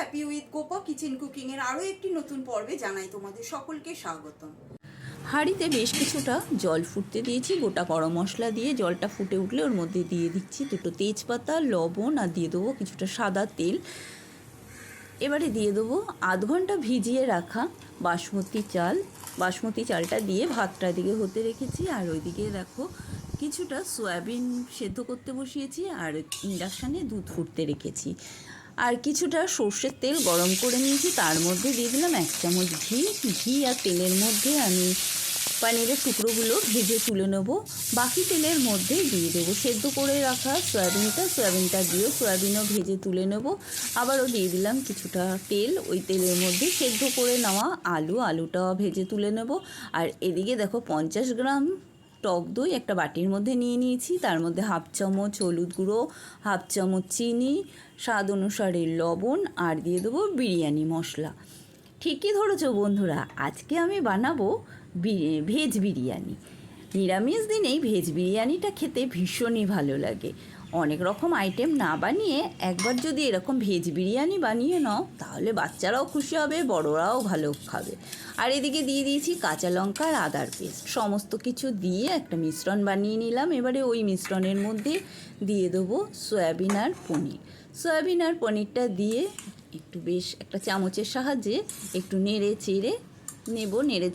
Happy with Gopa kitchen cooking এর আরো একটি নতুন পর্বে জানাই তোমাদের সকলকে স্বাগতম। হাঁড়িতে বেশ কিছুটা জল ফুটতে দিয়েছি, গোটা গরম মশলা দিয়ে জলটা ফুটে উঠলে ওর মধ্যে দিয়ে দিচ্ছি দুটো তেজপাতা, লবণ আর দিয়ে দেবো কিছুটা সাদা তেল। এবারে দিয়ে দেবো আধ ঘন্টা ভিজিয়ে রাখা বাসমতি চালটা দিয়ে ভাতটা দিকে হতে রেখেছি। আর ওইদিকে দেখো কিছুটা সয়াবিন সেদ্ধ করতে বসিয়েছি আর ইন্ডাকশানে দুধ ফুটতে রেখেছি। আর কিছুটা সর্ষের তেল গরম করে নিয়েছি, তার মধ্যে দিয়ে দিলাম 1 চামচ ঘি আর তেলের মধ্যে আমি পনিরের টুকরোগুলো ভেজে তুলে নেব। বাকি তেলের মধ্যে দিয়ে দেবো সেদ্ধ করে রাখা সয়াবিনটা দিয়েও সয়াবিনও ভেজে তুলে নেব। আবারও দিয়ে দিলাম কিছুটা তেল, ওই তেলের মধ্যে সেদ্ধ করে নেওয়া আলুটাও ভেজে তুলে নেব। আর এদিকে দেখো 50 গ্রাম টক দই একটা বাটির মধ্যে নিয়ে নিয়েছি, তার মধ্যে 1/2 চামচ হলুদ গুঁড়ো, 1/2 চামচ চিনি, স্বাদ অনুসারে লবণ আর দিয়ে দেবো বিরিয়ানি মশলা। ঠিকই ধরেছো বন্ধুরা, আজকে আমি বানাবো ভেজ বিরিয়ানি। নিরামিষ দিনেই ভেজ বিরিয়ানিটা খেতে ভীষণই ভালো লাগে। অনেক রকম আইটেম না বানিয়ে একবার যদি এরকম ভেজ বিরিয়ানি বানিয়ে নাও তাহলে বাচ্চারাও খুশি হবে, বড়রাও ভালো খাবে। আর এদিকে দিয়ে দিয়েছি কাঁচা লঙ্কা আর আদার পেস্ট, সমস্ত কিছু দিয়ে একটা মিশ্রণ বানিয়ে নিলাম। এবারে ওই মিশ্রণের মধ্যে দিয়ে দেবো সয়াবিন আর পনিরটা দিয়ে একটু বেশ একটা চামচের সাহায্যে একটু নেড়ে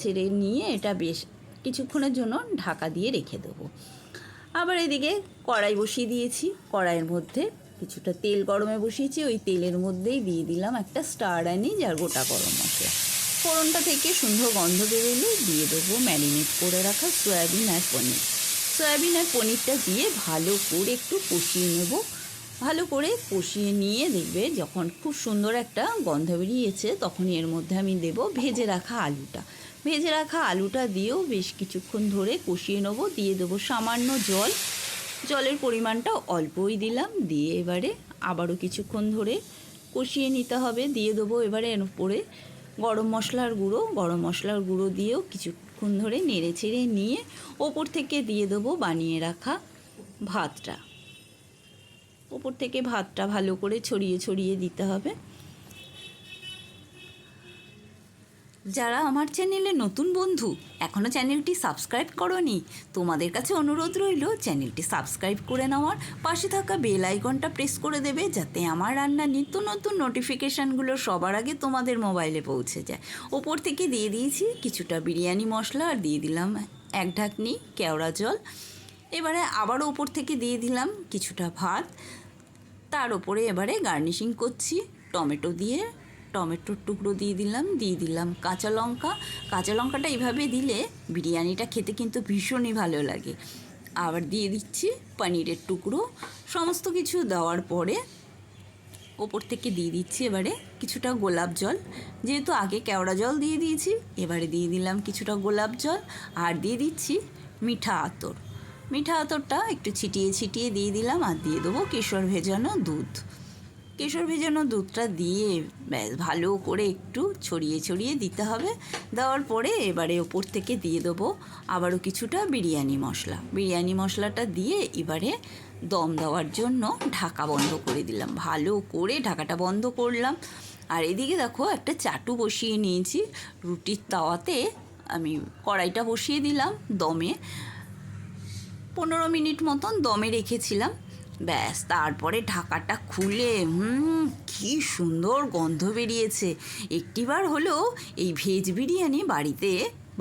চেড়ে নিয়ে এটা বেশ কিছুক্ষণের জন্য ঢাকা দিয়ে রেখে দেবো। আবার এদিকে কড়াই বসিয়ে দিয়েছি, কড়াইয়ের মধ্যে কিছুটা তেল গরমে বসিয়েছি, ওই তেলের মধ্যেই দিয়ে দিলাম একটা স্টার আনিজ আর গোটা গরম মশলা। ফোড়নটা থেকে সুন্দর গন্ধ বেরোলে দিয়ে দেবো ম্যারিনেট করে রাখা সয়াবিন আর পনিরটা দিয়ে ভালো করে একটু কষিয়ে নেব। ভালো করে কষিয়ে নিয়ে দেখবে যখন খুব সুন্দর একটা গন্ধ বেরিয়েছে তখনই এর মধ্যে আমি দেব ভেজে রাখা আলুটা দিয়েও বেশ কিছুক্ষণ ধরে কষিয়ে নেব। দিয়ে দেবো সামান্য জলের পরিমাণটা অল্পই দিলাম, দিয়ে এবারে আবারও কিছুক্ষণ ধরে কষিয়ে নিতে হবে। দিয়ে দেবো এবারে এর উপরে গরম মশলার গুঁড়ো দিয়েও কিছুক্ষণ ধরে নেড়ে চেড়ে নিয়ে ওপর থেকে দিয়ে দেবো বানিয়ে রাখা ভাতটা। ওপর থেকে ভাতটা ভালো করে ছড়িয়ে দিতে হবে। যারা আমার চ্যানেলে নতুন বন্ধু এখনও চ্যানেলটি সাবস্ক্রাইব করোনি, তোমাদের কাছে অনুরোধ রইল চ্যানেলটি সাবস্ক্রাইব করে নেওয়ার, পাশে থাকা বেল আইকনটা প্রেস করে দেবে যাতে আমার রান্নার নিত্য নতুন নোটিফিকেশানগুলো সবার আগে তোমাদের মোবাইলে পৌঁছে যায়। ওপর থেকে দিয়ে দিয়েছি কিছুটা বিরিয়ানি মশলা আর দিয়ে দিলাম 1 ঢাকনি কেওড়া জল। এবারে আবারও ওপর থেকে দিয়ে দিলাম কিছুটা ভাত, তার উপরে এবারে গার্নিশিং করছি টমেটোর টুকরো দিয়ে দিলাম কাঁচা লঙ্কাটা এইভাবে দিলে বিরিয়ানিটা খেতে কিন্তু ভীষণই ভালো লাগে। আবার দিয়ে দিচ্ছি পনিরের টুকরো। সমস্ত কিছু দেওয়ার পরে ওপর থেকে দিয়ে দিচ্ছি এবারে কিছুটা গোলাপ জল, যেহেতু আগে কেওড়া জল দিয়ে দিয়েছি এবারে দিয়ে দিলাম কিছুটা গোলাপ জল আর দিয়ে দিচ্ছি মিঠা আতরটা একটু ছিটিয়ে দিয়ে দিলাম। আর দিয়ে দেবো কেশর ভেজানো দুধটা দিয়ে ব্যাস ভালো করে একটু ছড়িয়ে দিতে হবে। দেওয়ার পরে এবারে ওপর থেকে দিয়ে দেবো আবারও কিছুটা বিরিয়ানি মশলাটা দিয়ে এবারে দম দেওয়ার জন্য ঢাকা বন্ধ করে দিলাম। ভালো করে ঢাকাটা বন্ধ করলাম। আর এদিকে দেখো একটা চাটু বসিয়ে নিয়েছি রুটির তাওয়াতে, আমি কড়াইটা বসিয়ে দিলাম দমে, 15 মিনিট মতন দমে রেখেছিলাম। ব্যাস তারপরে ঢাকাটা খুলে কি সুন্দর গন্ধ বেরিয়েছে। একটিবার হলেও এই ভেজ বিরিয়ানি বাড়িতে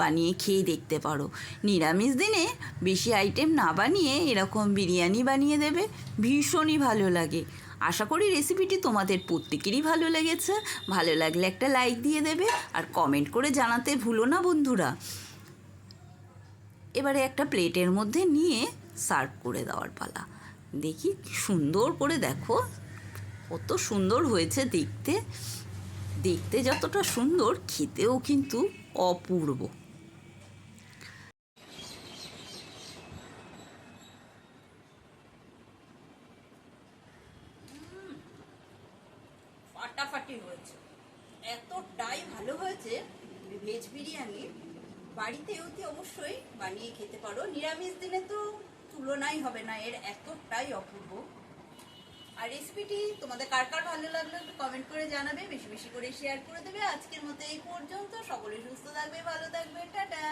বানিয়ে খেয়ে দেখতে পারো। নিরামিষ দিনে বেশি আইটেম না বানিয়ে এরকম বিরিয়ানি বানিয়ে দেবে, ভীষণই ভালো লাগে। আশা করি রেসিপিটি তোমাদের প্রত্যেকেরই ভালো লেগেছে। ভালো লাগলে একটা লাইক দিয়ে দেবে আর কমেন্ট করে জানাতে ভুলো না বন্ধুরা। এবারে একটা প্লেটের মধ্যে নিয়ে সার্ভ করে দেওয়ার পালা। দেখি সুন্দর করে দেখো কত সুন্দর হয়েছে দেখতে যতটা সুন্দর খেতেও কিন্তু অপূর্ব। ফাটাফাটি হয়েছে, এতটাই ভালো হয়েছে ভেজ বিরিয়ানি। বাড়িতে অতি অবশ্যই বানিয়ে খেতে পারো, নিরামিষ দিনে তো তুলনাই হবে না এর, এতটাই অপূর্ব। আর রেসিপিটি তোমাদের কার কার ভালো লাগলো একটু কমেন্ট করে জানাবে, বেশি বেশি করে শেয়ার করে দেবে। আজকের মতো এই পর্যন্ত, সকলে সুস্থ থাকবে, ভালো থাকবে, টাটা।